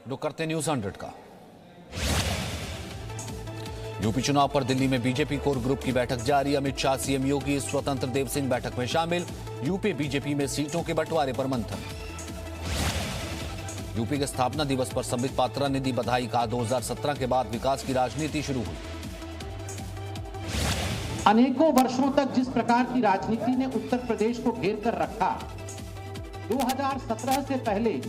रुक करते न्यूज 100 का। यूपी चुनाव पर दिल्ली में बीजेपी कोर ग्रुप की बैठक जारी। अमित शाह, सीएम योगी, स्वतंत्र देव सिंह बैठक में शामिल। यूपी बीजेपी में सीटों के बंटवारे पर मंथन। यूपी के स्थापना दिवस पर संबित पात्रा ने दी बधाई। कहा 2017 के बाद विकास की राजनीति शुरू हुई। अनेकों वर्षों तक जिस प्रकार की राजनीति ने उत्तर प्रदेश को घेर कर रखा, 2017 से पहले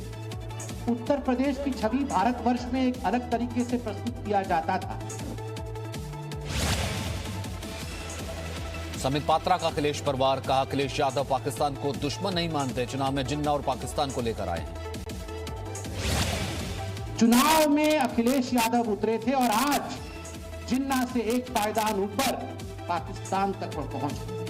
उत्तर प्रदेश की छवि भारतवर्ष में एक अलग तरीके से प्रस्तुत किया जाता था। संबित पात्रा का अखिलेश पर वार। कहा अखिलेश यादव पाकिस्तान को दुश्मन नहीं मानते, चुनाव में जिन्ना और पाकिस्तान को लेकर आए। चुनाव में अखिलेश यादव उतरे थे और आज जिन्ना से एक पायदान ऊपर पाकिस्तान तक पहुंच गए।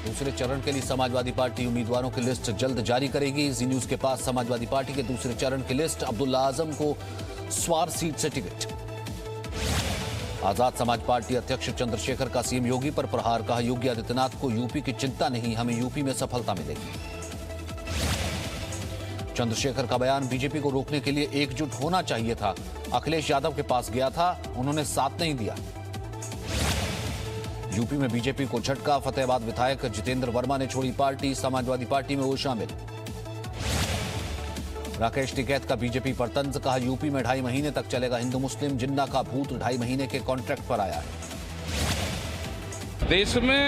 दूसरे चरण के लिए समाजवादी पार्टी उम्मीदवारों की लिस्ट जल्द जारी करेगी। जी न्यूज के पास समाजवादी पार्टी के दूसरे चरण की लिस्ट। अब्दुल्ला आजम को स्वार सीट से टिकट। आजाद समाज पार्टी अध्यक्ष चंद्रशेखर का सीएम योगी पर प्रहार। कहा योगी आदित्यनाथ को यूपी की चिंता नहीं, हमें यूपी में सफलता मिलेगी। चंद्रशेखर का बयान, बीजेपी को रोकने के लिए एकजुट होना चाहिए था। अखिलेश यादव के पास गया था, उन्होंने साथ नहीं दिया। यूपी में बीजेपी को झटका। फतेहाबाद विधायक जितेंद्र वर्मा ने छोड़ी पार्टी, समाजवादी पार्टी में वो शामिल। राकेश टिकैत का बीजेपी पर तंज। कहा यूपी में 2.5 महीने तक चलेगा हिंदू मुस्लिम। जिन्ना का भूत 2.5 महीने के कॉन्ट्रैक्ट पर आया है। देश में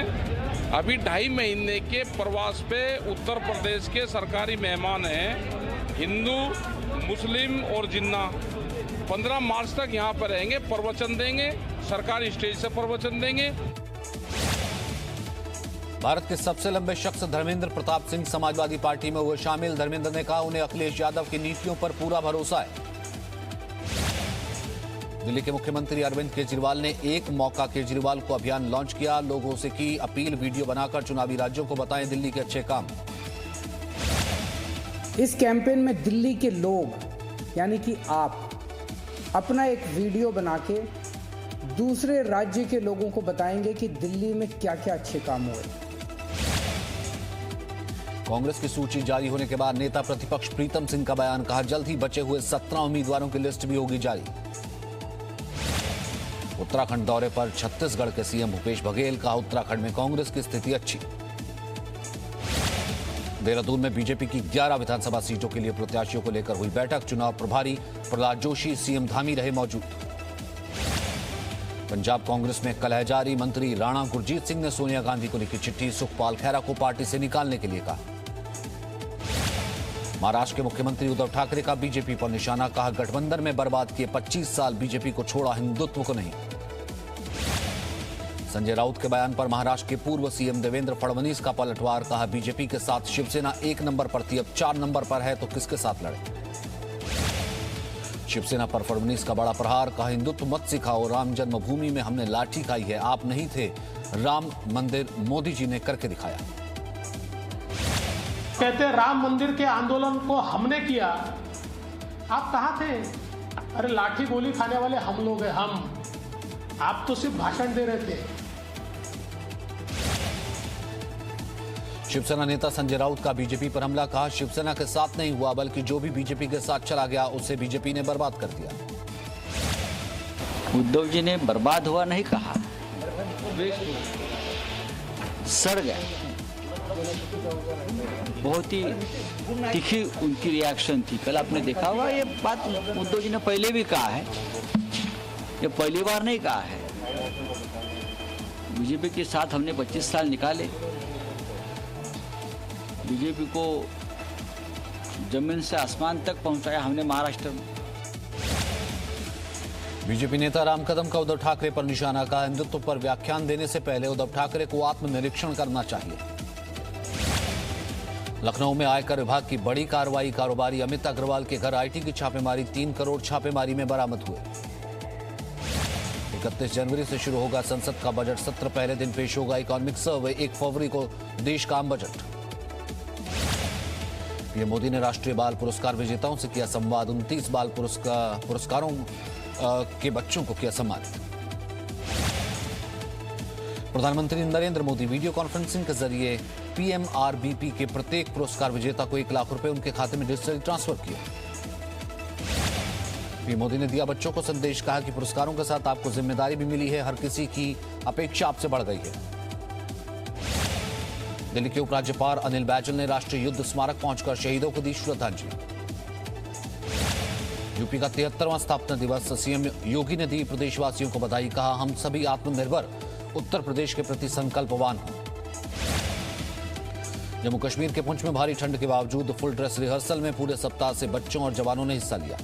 अभी 2.5 महीने के प्रवास पे उत्तर प्रदेश के सरकारी मेहमान हैं हिंदू, मुस्लिम और जिन्ना। 15 मार्च तक यहाँ पर रहेंगे, प्रवचन देंगे, सरकारी स्टेज से प्रवचन देंगे। भारत के सबसे लंबे शख्स धर्मेंद्र प्रताप सिंह समाजवादी पार्टी में हुए शामिल। धर्मेंद्र ने कहा उन्हें अखिलेश यादव की नीतियों पर पूरा भरोसा है। दिल्ली के मुख्यमंत्री अरविंद केजरीवाल ने एक मौका केजरीवाल को अभियान लॉन्च किया। लोगों से की अपील, वीडियो बनाकर चुनावी राज्यों को बताएं दिल्ली के अच्छे काम। इस कैंपेन में दिल्ली के लोग यानी कि आप अपना एक वीडियो बना के दूसरे राज्य के लोगों को बताएंगे कि दिल्ली में क्या क्या अच्छे काम हुए। कांग्रेस की सूची जारी होने के बाद नेता प्रतिपक्ष प्रीतम सिंह का बयान। कहा जल्द ही बचे हुए 17 उम्मीदवारों की लिस्ट भी होगी जारी। उत्तराखंड दौरे पर छत्तीसगढ़ के सीएम भूपेश बघेल। कहा उत्तराखंड में कांग्रेस की स्थिति अच्छी। देहरादून में बीजेपी की 11 विधानसभा सीटों के लिए प्रत्याशियों को लेकर हुई बैठक। चुनाव प्रभारी प्रहलाद जोशी, सीएम धामी रहे मौजूद। पंजाब कांग्रेस में कलह जारी। मंत्री राणा गुरजीत सिंह ने सोनिया गांधी को लिखी चिट्ठी, सुखपाल खैरा को पार्टी से निकालने के लिए कहा। महाराष्ट्र के मुख्यमंत्री उद्धव ठाकरे का बीजेपी पर निशाना। कहा गठबंधन में बर्बाद किए 25 साल बीजेपी को छोड़ा, हिंदुत्व को नहीं। संजय राउत के बयान पर महाराष्ट्र के पूर्व सीएम देवेंद्र फडणवीस का पलटवार। कहा बीजेपी के साथ शिवसेना 1 नंबर पर थी, अब 4 नंबर पर है तो किसके साथ लड़े। शिवसेना पर फडणवीस का बड़ा प्रहार। कहा हिंदुत्व मत सिखाओ, राम जन्मभूमि में हमने लाठी खाई है, आप नहीं थे। राम मंदिर मोदी जी ने करके दिखाया। कहते राम मंदिर के आंदोलन को हमने किया, आप कहां थे? अरे लाठी गोली खाने वाले हम लोग हैं, हम। आप तो सिर्फ भाषण दे रहे थे। शिवसेना नेता संजय राउत का बीजेपी पर हमला। कहा शिवसेना के साथ नहीं हुआ, बल्कि जो भी बीजेपी के साथ चला गया उसे बीजेपी ने बर्बाद कर दिया। उद्धव जी ने बर्बाद हुआ नहीं कहा, सड़ गया। बहुत ही तीखी उनकी रिएक्शन थी। कल आपने देखा होगा, ये बात उद्धव जी ने पहले भी कहा है, ये पहली बार नहीं कहा है। बीजेपी के साथ हमने 25 साल निकाले, बीजेपी को जमीन से आसमान तक पहुंचाया हमने महाराष्ट्र में। बीजेपी नेता राम कदम का उद्धव ठाकरे पर निशाना। कहा हिंदुत्व पर व्याख्यान देने से पहले उद्धव ठाकरे को आत्मनिरीक्षण करना चाहिए। लखनऊ में आयकर विभाग की बड़ी कार्रवाई। कारोबारी अमित अग्रवाल के घर आईटी की छापेमारी। 3 करोड़ छापेमारी में बरामद हुए। 31 जनवरी से शुरू होगा संसद का बजट सत्र। पहले दिन पेश होगा इकोनॉमिक सर्वे। 1 फरवरी को देश का आम बजट। पीएम मोदी ने राष्ट्रीय बाल पुरस्कार विजेताओं से किया संवाद। 29 बाल पुरस्कारों के बच्चों को किया सम्मानित। प्रधानमंत्री नरेंद्र मोदी वीडियो कॉन्फ्रेंसिंग के जरिए पीएमआरबीपी के प्रत्येक पुरस्कार विजेता को 1 लाख रुपए उनके खाते में डिजिटली ट्रांसफर किया। पीएम मोदी ने दिया बच्चों को संदेश, कहा कि पुरस्कारों के साथ आपको जिम्मेदारी भी मिली है, हर किसी की अपेक्षा आपसे बढ़ गई है। दिल्ली के उपराज्यपाल अनिल बैजल ने राष्ट्रीय युद्ध स्मारक पहुंचकर शहीदों को दी श्रद्धांजलि। यूपी का 73वां स्थापना दिवस, सीएम योगी ने दी प्रदेशवासियों को बधाई, कहा हम सभी आत्मनिर्भर उत्तर प्रदेश के प्रति संकल्पवान हैं। जम्मू कश्मीर के पुंछ में भारी ठंड के बावजूद फुल ड्रेस रिहर्सल में पूरे सप्ताह से बच्चों और जवानों ने हिस्सा लिया।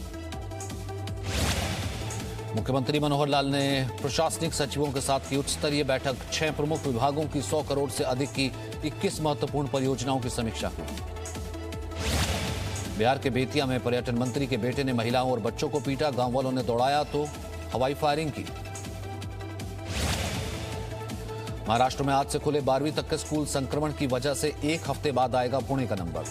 मुख्यमंत्री मनोहर लाल ने प्रशासनिक सचिवों के साथ की उच्च स्तरीय बैठक, 6 प्रमुख विभागों की 100 करोड़ से अधिक की 21 महत्वपूर्ण परियोजनाओं की समीक्षा की। बिहार के बेतिया में पर्यटन मंत्री के बेटे ने महिलाओं और बच्चों को पीटा, गांव वालों ने दौड़ाया तो हवाई फायरिंग की। महाराष्ट्र में आज से खुले 12वीं तक के स्कूल, संक्रमण की वजह से 1 हफ्ते बाद आएगा पुणे का नंबर।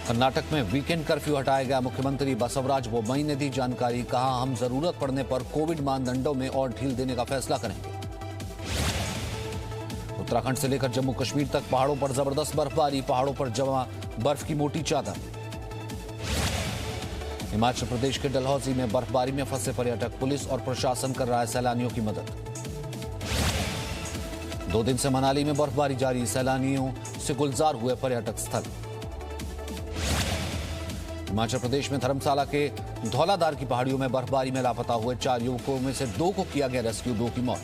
कर्नाटक में वीकेंड कर्फ्यू हटाया गया, मुख्यमंत्री बसवराज बोम्मई ने दी जानकारी, कहा हम जरूरत पड़ने पर कोविड मानदंडों में और ढील देने का फैसला करेंगे। उत्तराखंड से लेकर जम्मू कश्मीर तक पहाड़ों पर जबरदस्त बर्फबारी, पहाड़ों पर जमा बर्फ की मोटी चादर। हिमाचल प्रदेश के डलहौजी में बर्फबारी में फंसे पर्यटक, पुलिस और प्रशासन कर रहा है सैलानियों की मदद। 2 दिन से मनाली में बर्फबारी जारी, सैलानियों से गुलजार हुए पर्यटक स्थल। हिमाचल प्रदेश में धर्मशाला के धौलाधार की पहाड़ियों में बर्फबारी में लापता हुए 4 युवकों में से 2 को किया गया रेस्क्यू, 2 की मौत।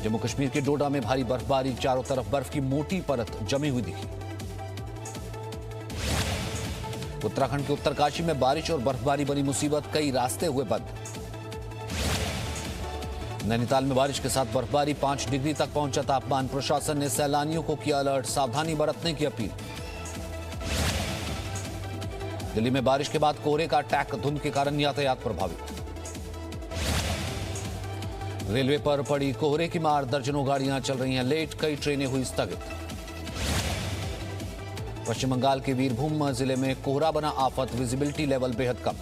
जम्मू कश्मीर के डोडा में भारी बर्फबारी, चारों तरफ बर्फ की मोटी परत जमी हुई दिखी। उत्तराखंड के उत्तरकाशी में बारिश और बर्फबारी बनी मुसीबत, कई रास्ते हुए बंद। नैनीताल में बारिश के साथ बर्फबारी, 5 डिग्री तक पहुंचा तापमान, प्रशासन ने सैलानियों को किया अलर्ट, सावधानी बरतने की अपील। दिल्ली में बारिश के बाद कोहरे का अटैक, धुंध के कारण यातायात प्रभावित। रेलवे पर पड़ी कोहरे की मार, दर्जनों गाड़ियां चल रही हैं लेट, कई ट्रेनें हुई स्थगित। पश्चिम बंगाल के बीरभूम जिले में कोहरा बना आफत, विजिबिलिटी लेवल बेहद कम।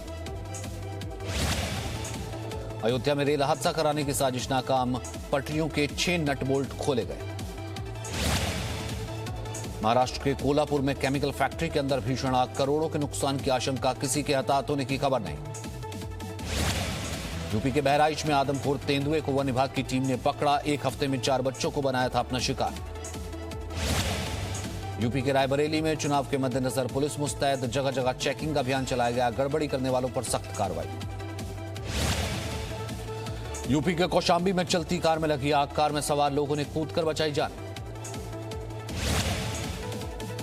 अयोध्या में रेल हादसा कराने की साजिश नाकाम, पटरियों के 6 नट बोल्ट खोले गए। महाराष्ट्र के कोल्हापुर में केमिकल फैक्ट्री के अंदर भीषण आग, करोड़ों के नुकसान की आशंका, किसी के हताहत होने की खबर नहीं। यूपी के बहराइच में आदमखोर तेंदुए को वन विभाग की टीम ने पकड़ा, 1 हफ्ते में 4 बच्चों को बनाया था अपना शिकार। यूपी के रायबरेली में चुनाव के मद्देनजर पुलिस मुस्तैद, जगह जगह चेकिंग अभियान चलाया गया, गड़बड़ी करने वालों पर सख्त कार्रवाई। यूपी के कौशाम्बी में चलती कार में लगी आग, कार में सवार लोगों ने कूदकर बचाई जान।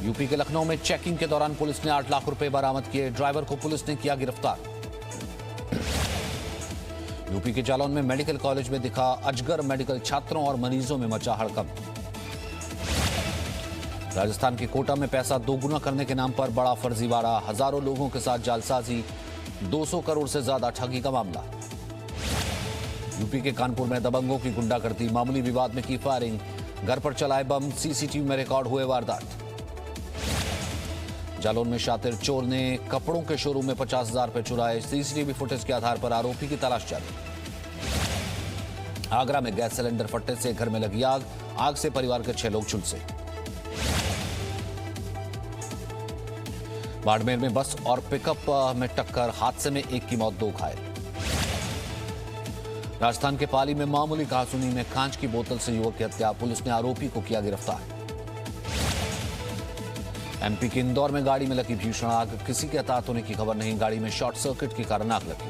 यूपी के लखनऊ में चेकिंग के दौरान पुलिस ने 8 लाख रुपए बरामद किए, ड्राइवर को पुलिस ने किया गिरफ्तार। यूपी के जालौन में मेडिकल कॉलेज में दिखा अजगर, मेडिकल छात्रों और मरीजों में मचा हड़कंप। राजस्थान के कोटा में पैसा दोगुना करने के नाम पर बड़ा फर्जीवाड़ा, हजारों लोगों के साथ जालसाजी, 200 करोड़ से ज्यादा ठगी का मामला। यूपी के कानपुर में दबंगों की गुंडागर्दी, मामूली विवाद में की फायरिंग, घर पर चलाए बम, सीसीटीवी में रिकॉर्ड हुए वारदात। जालौन में शातिर चोर ने कपड़ों के शोरूम में 50,000 रुपए चुराए, सीसीटीवी फुटेज के आधार पर आरोपी की तलाश जारी। आगरा में गैस सिलेंडर फटने से घर में लगी आग, आग से परिवार के 6 लोग झुलसे। बाड़मेर में बस और पिकअप में टक्कर, हादसे में 1 की मौत, 2 घायल। राजस्थान के पाली में मामूली कहासुनी में कांच की बोतल से युवक की हत्या, पुलिस ने आरोपी को किया गिरफ्तार। एमपी के इंदौर में गाड़ी में लगी भीषण आग, किसी के हताहत होने की खबर नहीं, गाड़ी में शॉर्ट सर्किट के कारण आग लगी।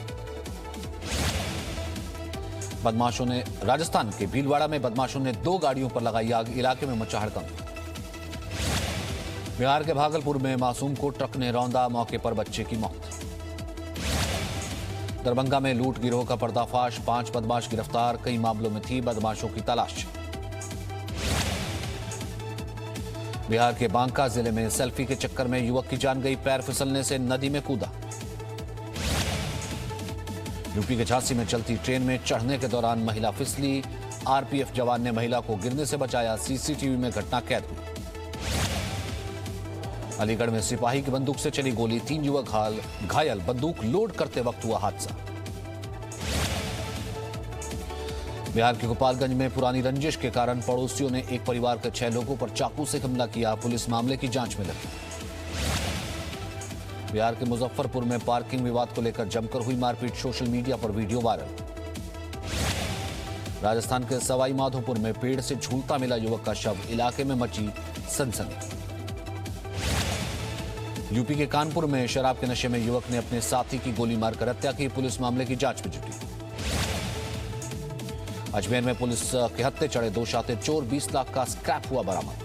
बदमाशों ने राजस्थान के भीलवाड़ा में बदमाशों ने 2 गाड़ियों पर लगाई आग, इलाके में मचा हड़कंप। बिहार के भागलपुर में मासूम को ट्रक ने रौंदा, मौके पर बच्चे की मौत। दरभंगा में लूट गिरोह का पर्दाफाश, 5 बदमाश गिरफ्तार, कई मामलों में थी बदमाशों की तलाश। बिहार के बांका जिले में सेल्फी के चक्कर में युवक की जान गई, पैर फिसलने से नदी में कूदा। यूपी के झांसी में चलती ट्रेन में चढ़ने के दौरान महिला फिसली, आरपीएफ जवान ने महिला को गिरने से बचाया, सीसीटीवी में घटना कैद हुई। अलीगढ़ में सिपाही की बंदूक से चली गोली, 3 युवक घायल, बंदूक लोड करते वक्त हुआ हादसा। बिहार के गोपालगंज में पुरानी रंजिश के कारण पड़ोसियों ने एक परिवार के 6 लोगों पर चाकू से हमला किया। पुलिस मामले की जांच में लगी। बिहार के मुजफ्फरपुर में पार्किंग विवाद को लेकर जमकर हुई मारपीट, सोशल मीडिया पर वीडियो वायरल। राजस्थान के सवाई माधोपुर में पेड़ से झूलता मिला युवक का शव, इलाके में मची सनसनी। यूपी के कानपुर में शराब के नशे में युवक ने अपने साथी की गोली मारकर हत्या की। पुलिस मामले की जांच में जुटी। अजमेर में पुलिस के हत्थे चढ़े 2 शातिर चोर, 20 लाख का स्क्रैप हुआ बरामद।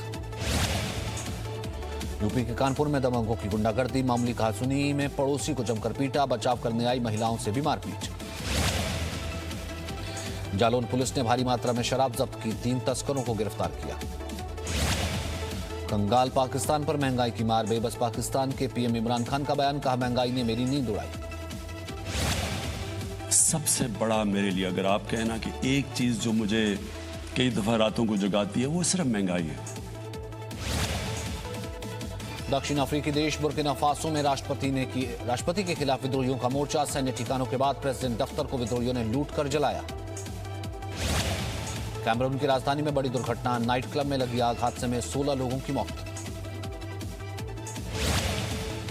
यूपी के कानपुर में दबंगों की गुंडागर्दी, मामूली कहासुनी में पड़ोसी को जमकर पीटा, बचाव करने आई महिलाओं से भी मारपीट। जालौन पुलिस ने भारी मात्रा में शराब जब्त की, 3 तस्करों को गिरफ्तार किया। कंगाल पाकिस्तान पर महंगाई की मार, बेबस पाकिस्तान के पीएम इमरान खान का बयान, कहा महंगाई ने मेरी नींद उड़ाई। सबसे बड़ा मेरे लिए अगर आप कहना कि एक चीज जो मुझे कई दफा रातों को जगाती है वो सिर्फ महंगाई है। दक्षिण अफ्रीकी देश बुर्किना फासो में राष्ट्रपति के खिलाफ विद्रोहियों का मोर्चा, सैन्य ठिकानों के बाद प्रेसिडेंट दफ्तर को विद्रोहियों ने लूट कर जलाया। कैमरून की राजधानी में बड़ी दुर्घटना, नाइट क्लब में लगी आग, हादसे में 16 लोगों की मौत।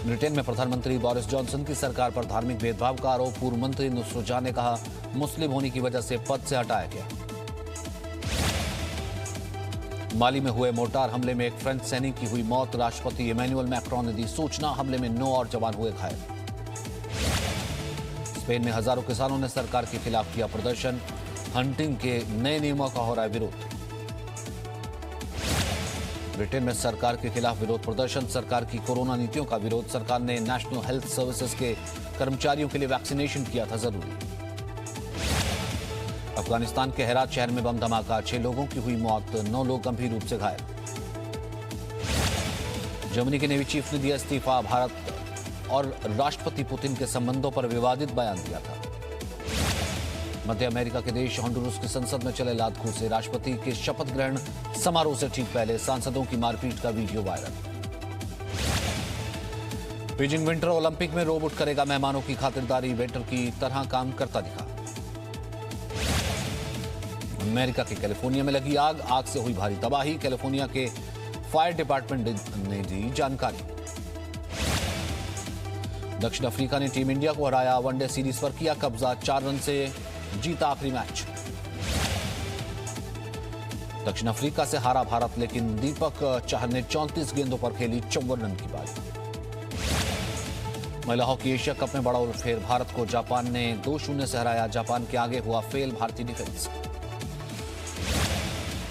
ब्रिटेन में प्रधानमंत्री बोरिस जॉनसन की सरकार पर धार्मिक भेदभाव का आरोप, पूर्व मंत्री नुसरत जहां ने कहा मुस्लिम होने की वजह से पद से हटाया गया। माली में हुए मोर्टार हमले में एक फ्रेंच सैनिक की हुई मौत, राष्ट्रपति इमैनुअल मैक्रोन ने दी सूचना, हमले में 9 और जवान हुए घायल। स्पेन में हजारों किसानों ने सरकार के खिलाफ किया प्रदर्शन, हंटिंग के नए नियमों का हो रहा है विरोध। ब्रिटेन में सरकार के खिलाफ विरोध प्रदर्शन, सरकार की कोरोना नीतियों का विरोध, सरकार ने नेशनल हेल्थ सर्विसेज के कर्मचारियों के लिए वैक्सीनेशन किया था जरूरी। अफगानिस्तान के हेरात शहर में बम धमाका, 6 लोगों की हुई मौत, 9 लोग गंभीर रूप से घायल। जर्मनी के नेवी चीफ ने दिया इस्तीफा, भारत और राष्ट्रपति पुतिन के संबंधों पर विवादित बयान दिया था। मध्य अमेरिका के देश होंडुरस की संसद में चले लात-घूंसे, राष्ट्रपति के शपथ ग्रहण समारोह से ठीक पहले सांसदों की मारपीट का video viral. Beijing winter Olympic में रोबोट करेगा मेहमानों की खातिरदारी, वेटर की तरह काम करता दिखा। अमेरिका के कैलिफोर्निया में लगी आग, आग से हुई भारी तबाही, कैलिफोर्निया के फायर डिपार्टमेंट ने दी जानकारी। दक्षिण अफ्रीका ने टीम इंडिया को हराया, वनडे सीरीज पर किया कब्जा, 4 रन से जीता आखिरी मैच। दक्षिण अफ्रीका से हारा भारत, लेकिन दीपक चाहर ने 34 गेंदों पर खेली 54 रन की पारी। महिला हॉकी एशिया कप में बड़ा उलटफेर, भारत को जापान ने 2-0 से हराया, जापान के आगे हुआ फेल भारतीय डिफेंस।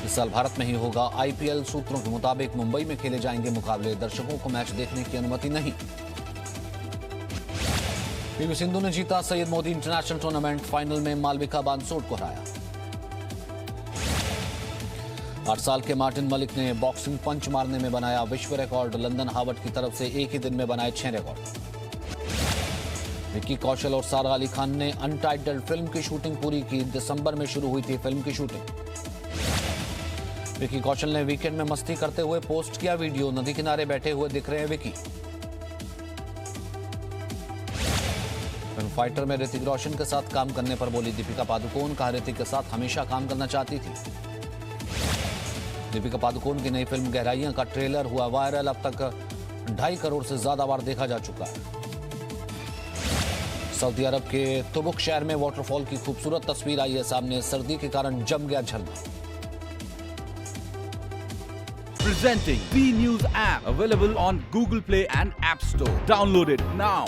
इस साल भारत में ही होगा आईपीएल, सूत्रों के मुताबिक मुंबई में खेले जाएंगे मुकाबले, दर्शकों को मैच देखने की अनुमति नहीं। पीवी सिंधु ने जीता Syed Modi international tournament, final में मालविका बानसोड को हराया। 8 साल के मार्टिन मलिक ने बॉक्सिंग पंच मारने में बनाया विश्व रिकॉर्ड, लंदन हार्वर्ड की तरफ से एक ही दिन में बनाए 6 रिकॉर्ड। विक्की कौशल और सारा अली खान ने अनटाइटल्ड फिल्म की शूटिंग पूरी की, दिसंबर में शुरू हुई थी फिल्म की शूटिंग। विक्की कौशल ने वीकेंड में मस्ती करते हुए पोस्ट किया वीडियो, नदी किनारे बैठे हुए दिख रहे हैं विक्की। फिल्म फाइटर में ऋतिक रोशन के साथ काम करने पर बोली दीपिका पादुकोण, कहा ऋतिक के साथ हमेशा काम करना चाहती थी। दीपिका पादुकोण की नई फिल्म गहराइयां का ट्रेलर हुआ वायरल, अब तक 2.5 करोड़ से ज्यादा बार देखा जा चुका है। सऊदी अरब के तुबुक शहर में वाटरफॉल की खूबसूरत तस्वीर आई है सामने, सर्दी के कारण जम गया झरना। Presenting B News app, available on Google Play and App Store. Download it now.